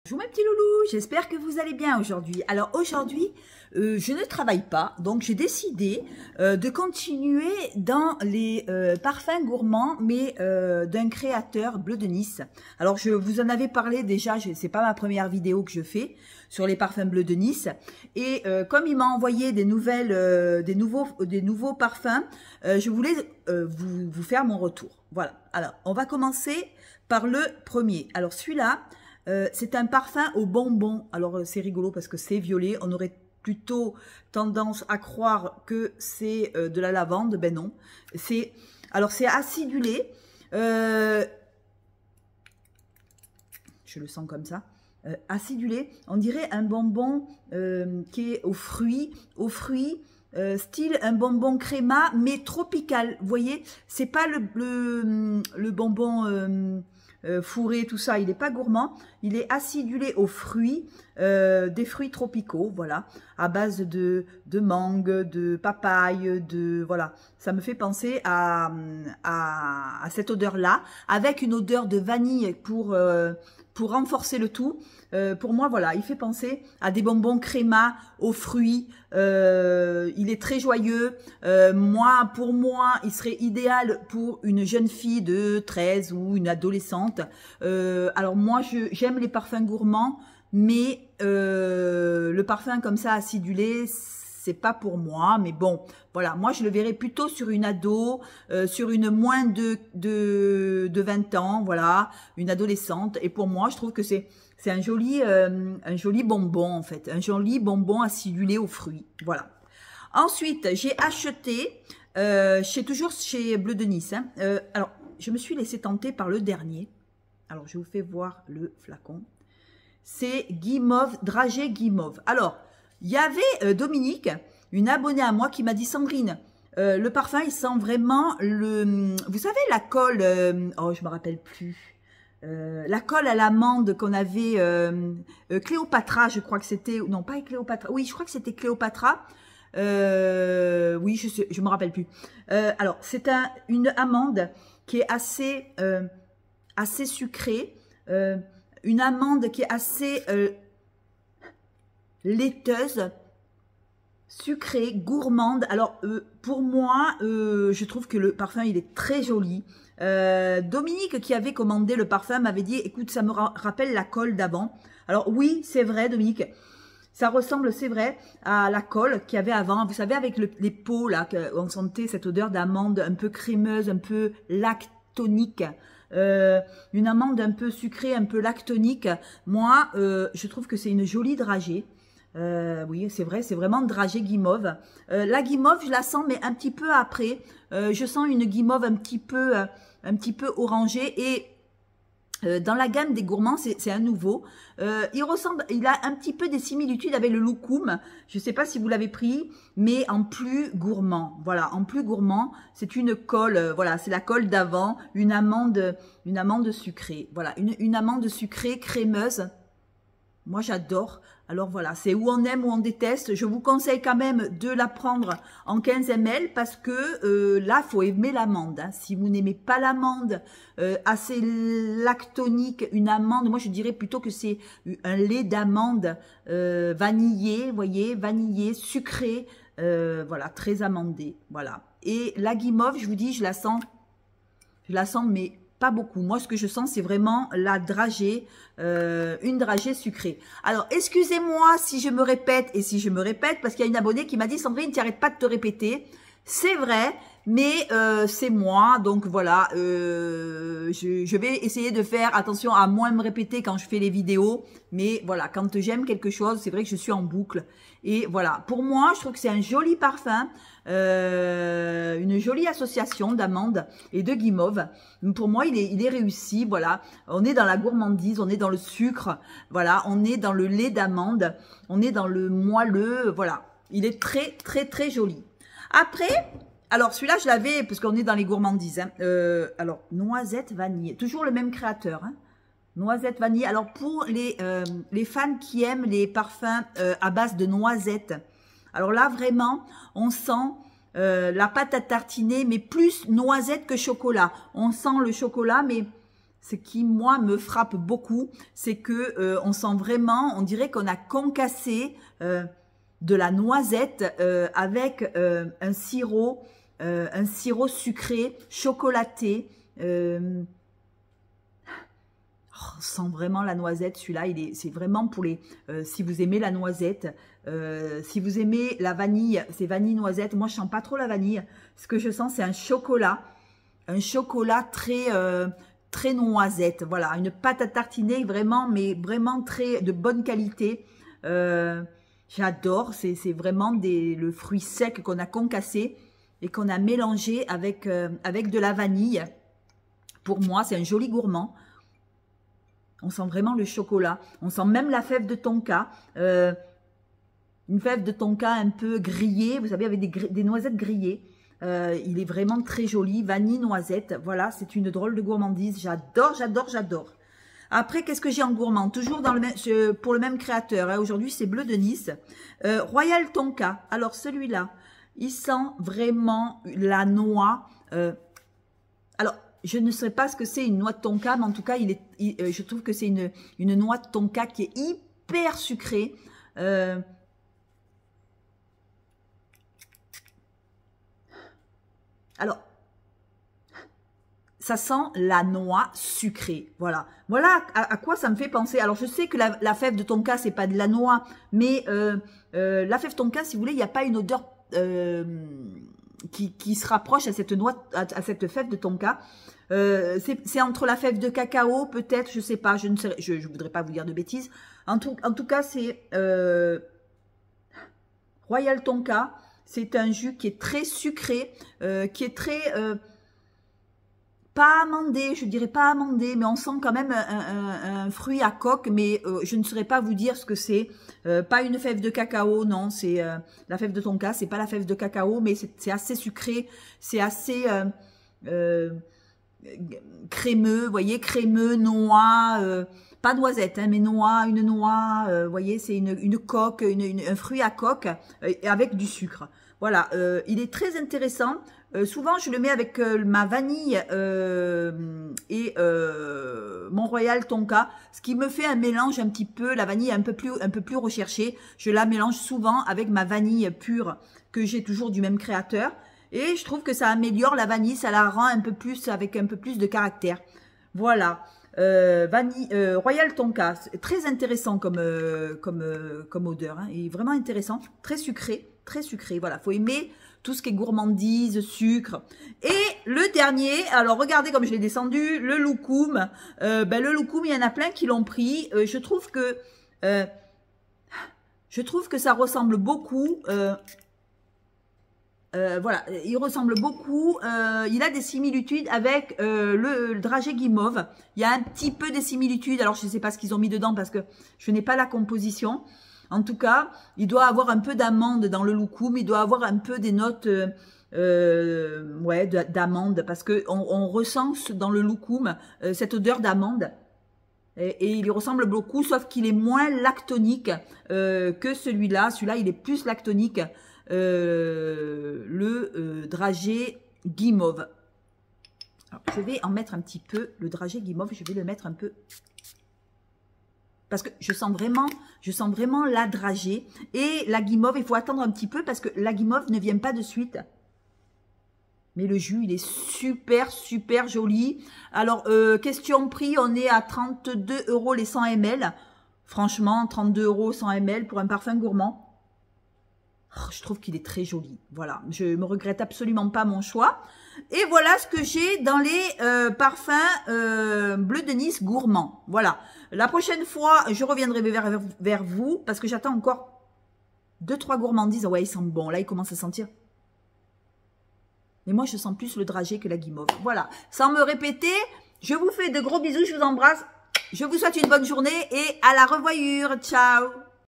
Bonjour mes petits loulous, j'espère que vous allez bien aujourd'hui. Alors aujourd'hui, je ne travaille pas, donc j'ai décidé de continuer dans les parfums gourmands, mais d'un créateur Bleu de Nice. Alors je vous en avais parlé déjà, c'est pas ma première vidéo que je fais sur les parfums Bleu de Nice. Et comme il m'a envoyé des nouveaux parfums, je voulais vous faire mon retour. Voilà, alors on va commencer par le premier. Alors celui-là, c'est un parfum au bonbon. Alors c'est rigolo parce que c'est violet. On aurait plutôt tendance à croire que c'est de la lavande. Ben non. Alors c'est acidulé. Je le sens comme ça. Acidulé. On dirait un bonbon qui est aux fruits. Style un bonbon créma mais tropical. Vous voyez, c'est pas le bonbon fourré, tout ça, il n'est pas gourmand, il est acidulé aux fruits, des fruits tropicaux, voilà, à base de mangue, de papaye, voilà, ça me fait penser à cette odeur-là, avec une odeur de vanille pour renforcer le tout. Pour moi, voilà, il fait penser à des bonbons créma aux fruits. Il est très joyeux. Pour moi, il serait idéal pour une jeune fille de 13 ou une adolescente. Alors moi, j'aime les parfums gourmands, mais le parfum comme ça acidulé, c'est pas pour moi. Mais bon, voilà, moi je le verrais plutôt sur une ado, sur une moins de 20 ans, voilà, une adolescente. Et pour moi, je trouve que c'est un joli bonbon en fait, un joli bonbon acidulé aux fruits, voilà. Ensuite, j'ai acheté, toujours chez Bleu de Nice, hein, alors je me suis laissé tenter par le dernier. Alors je vous fais voir le flacon. C'est Guimauve, dragée Guimauve. Alors, il y avait Dominique, une abonnée à moi qui m'a dit: Sandrine, le parfum il sent vraiment vous savez la colle, oh je me rappelle plus. La colle à l'amande qu'on avait, Cléopatra, je crois que c'était, non pas Cléopatra, oui je crois que c'était Cléopatra, oui je me rappelle plus. Alors c'est une amande qui est assez sucrée, une amande qui est assez laiteuse, sucrée, gourmande. Alors pour moi, je trouve que le parfum il est très joli. Dominique qui avait commandé le parfum m'avait dit: écoute, ça me rappelle la colle d'avant. Alors oui, c'est vrai Dominique, ça ressemble, c'est vrai, à la colle qu'il y avait avant. Vous savez, avec les pots là, on sentait cette odeur d'amande un peu crémeuse, un peu lactonique. Une amande un peu sucrée, un peu lactonique. Moi, je trouve que c'est une jolie dragée. Oui, c'est vrai, c'est vraiment dragée guimauve. La guimauve, je la sens, mais un petit peu après. Je sens une guimauve un petit peu orangée. Et dans la gamme des gourmands, c'est un nouveau. Il a un petit peu des similitudes avec le loukoum. Je ne sais pas si vous l'avez pris, mais en plus gourmand. Voilà, en plus gourmand. C'est une colle, voilà, c'est la colle d'avant, une amande sucrée. Voilà, une amande sucrée, crémeuse. Moi, j'adore. Alors voilà, c'est où on aime ou on déteste. Je vous conseille quand même de la prendre en 15 ml parce que là, il faut aimer l'amande. Hein. Si vous n'aimez pas l'amande assez lactonique, une amande, moi je dirais plutôt que c'est un lait d'amande vanillé, vous voyez, vanillé, sucré, voilà, très amandé. Voilà. Et la guimauve, je vous dis, je la sens mais pas beaucoup. Moi, ce que je sens, c'est vraiment la dragée, une dragée sucrée. Alors, excusez-moi si je me répète et si je me répète, parce qu'il y a une abonnée qui m'a dit: Sandrine, tu n'arrêtes pas de te répéter. C'est vrai, mais c'est moi. Donc, voilà, je vais essayer de faire attention à moins me répéter quand je fais les vidéos. Mais voilà, quand j'aime quelque chose, c'est vrai que je suis en boucle. Et voilà, pour moi, je trouve que c'est un joli parfum, une jolie association d'amande et de guimauve. Pour moi, il est réussi, voilà. On est dans la gourmandise, on est dans le sucre, voilà. On est dans le lait d'amande, on est dans le moelleux, voilà. Il est très, très, très joli. Après, alors celui-là, je l'avais, parce qu'on est dans les gourmandises. Hein. Alors, noisette vanille, toujours le même créateur, hein. Noisette vanille. Alors pour les fans qui aiment les parfums à base de noisettes, alors là vraiment on sent la pâte à tartiner mais plus noisette que chocolat. On sent le chocolat mais ce qui, moi, me frappe beaucoup, c'est que on sent vraiment, on dirait qu'on a concassé de la noisette avec un sirop sucré, chocolaté. On sent vraiment la noisette, celui-là, c'est vraiment pour les... si vous aimez la noisette, si vous aimez la vanille, c'est vanille noisette. Moi, je sens pas trop la vanille. Ce que je sens, c'est un chocolat très... très noisette, voilà, une pâte à tartiner vraiment, mais vraiment très de bonne qualité. J'adore, c'est vraiment le fruit sec qu'on a concassé et qu'on a mélangé avec de la vanille. Pour moi, c'est un joli gourmand. On sent vraiment le chocolat, on sent même la fève de tonka, une fève de tonka un peu grillée, vous savez, avec des noisettes grillées. Il est vraiment très joli, vanille noisette. Voilà, c'est une drôle de gourmandise. J'adore, j'adore, j'adore. Après, qu'est-ce que j'ai en gourmand? Toujours dans pour le même créateur. Hein. Aujourd'hui, c'est Bleu de Nice. Royal Tonka. Alors, celui-là, il sent vraiment la noix. Alors, je ne sais pas ce que c'est une noix de tonka, mais en tout cas, je trouve que c'est une noix de tonka qui est hyper sucrée. Alors, ça sent la noix sucrée. Voilà. Voilà à quoi ça me fait penser. Alors, je sais que la fève de tonka, c'est pas de la noix, mais la fève tonka, si vous voulez, il n'y a pas une odeur qui se rapproche à cette noix, à cette fève de tonka. C'est entre la fève de cacao, peut-être, je sais pas, je voudrais pas vous dire de bêtises. En tout cas, c'est Royal Tonka. C'est un jus qui est très sucré, qui est très... pas amandé, je dirais pas amandé, mais on sent quand même un fruit à coque, mais je ne saurais pas vous dire ce que c'est. Pas une fève de cacao, non, c'est la fève de tonka, c'est pas la fève de cacao, mais c'est assez sucré, c'est assez crémeux, vous voyez, crémeux, noix, pas noisette, hein, mais noix, une noix, vous voyez, c'est une coque, un fruit à coque avec du sucre. Voilà, il est très intéressant. Souvent, je le mets avec ma vanille et mon Royal Tonka, ce qui me fait un mélange un petit peu, la vanille un peu plus recherchée. Je la mélange souvent avec ma vanille pure que j'ai toujours du même créateur. Et je trouve que ça améliore la vanille, ça la rend un peu plus, avec un peu plus de caractère. Voilà, Royal Tonka, très intéressant comme odeur, hein, et vraiment intéressant, très sucré, voilà, faut aimer tout ce qui est gourmandise, sucre. Et le dernier, alors regardez comme je l'ai descendu, le loukoum, le loukoum, il y en a plein qui l'ont pris, je trouve que ça ressemble beaucoup... voilà, il ressemble beaucoup, il a des similitudes avec le dragée guimauve. Il y a un petit peu des similitudes, alors je ne sais pas ce qu'ils ont mis dedans parce que je n'ai pas la composition. En tout cas, il doit avoir un peu d'amande dans le loukoum, il doit avoir un peu des notes d'amande parce qu'on ressent dans le loukoum cette odeur d'amande. Et il y ressemble beaucoup, sauf qu'il est moins lactonique que celui-là. Celui-là, il est plus lactonique. Dragée guimauve. Alors, je vais en mettre un petit peu, le dragée guimauve, je vais le mettre un peu, parce que je sens vraiment la dragée, et la guimauve, il faut attendre un petit peu, parce que la guimauve ne vient pas de suite. Mais le jus, il est super, super joli. Alors, question prix, on est à 32 € les 100 ml. Franchement, 32 € 100 ml pour un parfum gourmand. Oh, je trouve qu'il est très joli. Voilà, je me regrette absolument pas mon choix. Et voilà ce que j'ai dans les parfums Bleu de Nice gourmands. Voilà. La prochaine fois, je reviendrai vers vous parce que j'attends encore 2-3 gourmandises. Ouais, ils sentent bon. Là, ils commencent à sentir. Mais moi, je sens plus le dragée que la guimauve. Voilà. Sans me répéter, je vous fais de gros bisous. Je vous embrasse. Je vous souhaite une bonne journée et à la revoyure. Ciao.